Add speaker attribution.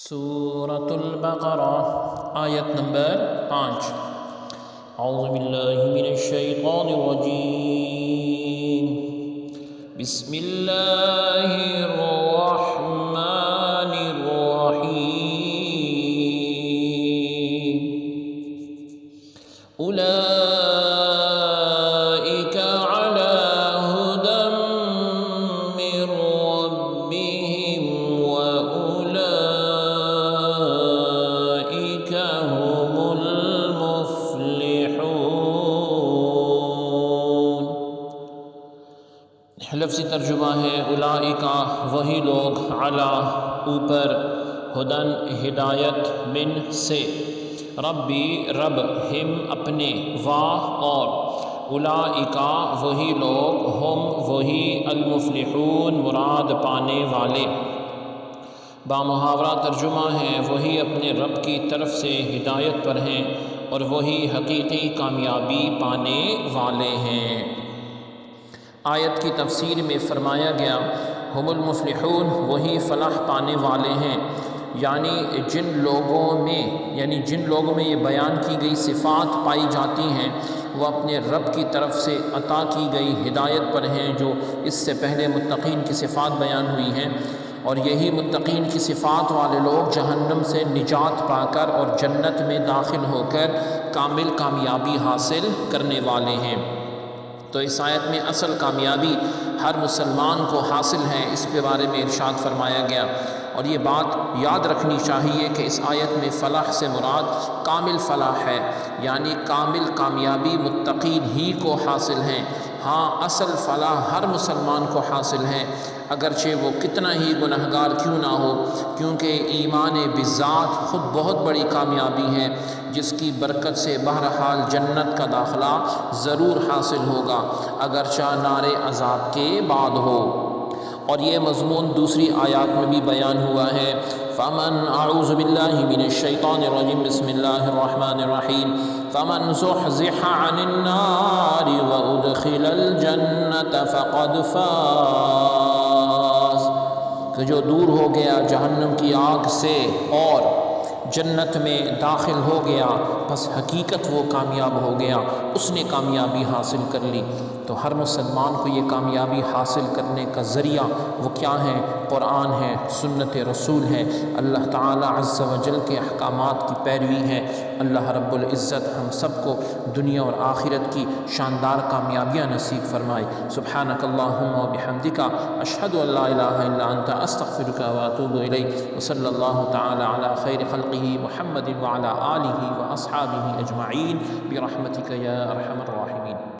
Speaker 1: سورة البقرہ آیت نمبر 5۔ اعوذ باللہ من الشیطان الرجیم، بسم اللہ الرحمن الرحیم۔ اولئک علی ہدی من ربہم وأولئک هم المفلحون۔ لفظی ترجمہ ہے اولئکا وہی لوگ، علی اوپر، ہدن ہدایت، من سے، ربی رب، ہم اپنے، واہ اور، اولئکا وہی لوگ، ہم وہی، المفلحون مراد پانے والے۔ بامحاورہ ترجمہ ہے وہی اپنے رب کی طرف سے ہدایت پر ہیں اور وہی حقیقی کامیابی پانے والے ہیں۔ آیت کی تفسیر میں فرمایا گیا ہم المفلحون وہی فلاح پانے والے ہیں، یعنی جن لوگوں میں یہ بیان کی گئی صفات پائی جاتی ہیں وہ اپنے رب کی طرف سے عطا کی گئی ہدایت پر ہیں، جو اس سے پہلے متقین کی صفات بیان ہوئی ہیں، اور یہی متقین کی صفات والے لوگ جہنم سے نجات پا کر اور جنت میں داخل ہو کر کامل کامیابی حاصل کرنے والے ہیں۔ تو اس آیت میں اصل کامیابی ہر مسلمان کو حاصل ہے، اس کے بارے میں ارشاد فرمایا گیا، اور یہ بات یاد رکھنی چاہیے کہ اس آیت میں فلاح سے مراد کامل فلاح ہے، یعنی کامل کامیابی متقین ہی کو حاصل ہے۔ ہاں، اصل فلاح ہر مسلمان کو حاصل ہے، اگرچہ وہ کتنا ہی گنہگار کیوں نہ ہو، کیونکہ ایمان بذات خود بہت بڑی کامیابی ہے، جس کی برکت سے بہرحال جنت کا داخلہ ضرور حاصل ہوگا، اگرچہ نار عذاب کے بعد ہو۔ اور یہ مضمون دوسری آیات میں بھی بیان ہوا ہے۔ فمن اعوذ باللہ من الشیطان الرجیم، بسم اللہ الرحمن الرحیم، فمن زحزح عن النار وادخل الجنة فقد فاز، کہ جو دور ہو گیا جہنم کی آگ سے اور جنت میں داخل ہو گیا، بس حقیقت وہ کامیاب ہو گیا، اس نے کامیابی حاصل کر لی۔ تو ہر مسلمان کو یہ کامیابی حاصل کرنے کا ذریعہ وہ کیا ہے؟ قرآن ہے، سنت رسول ہے، اللہ تعالی عز و جل کے احکامات کی پیروی ہے۔ اللہ رب العزت ہم سب کو دنیا اور آخرت کی شاندار کامیابیاں نصیب فرمائے۔ سبحانک اللہم و بحمدک، اشہد ان لا الہ الا انت، استغفرک و اتوب الیک، وصلی اللہ تعالی علی خیر خلقہ محمد وعلی آلہ و اصحابہ اجمعین برحمتک یا ارحم الراحمین۔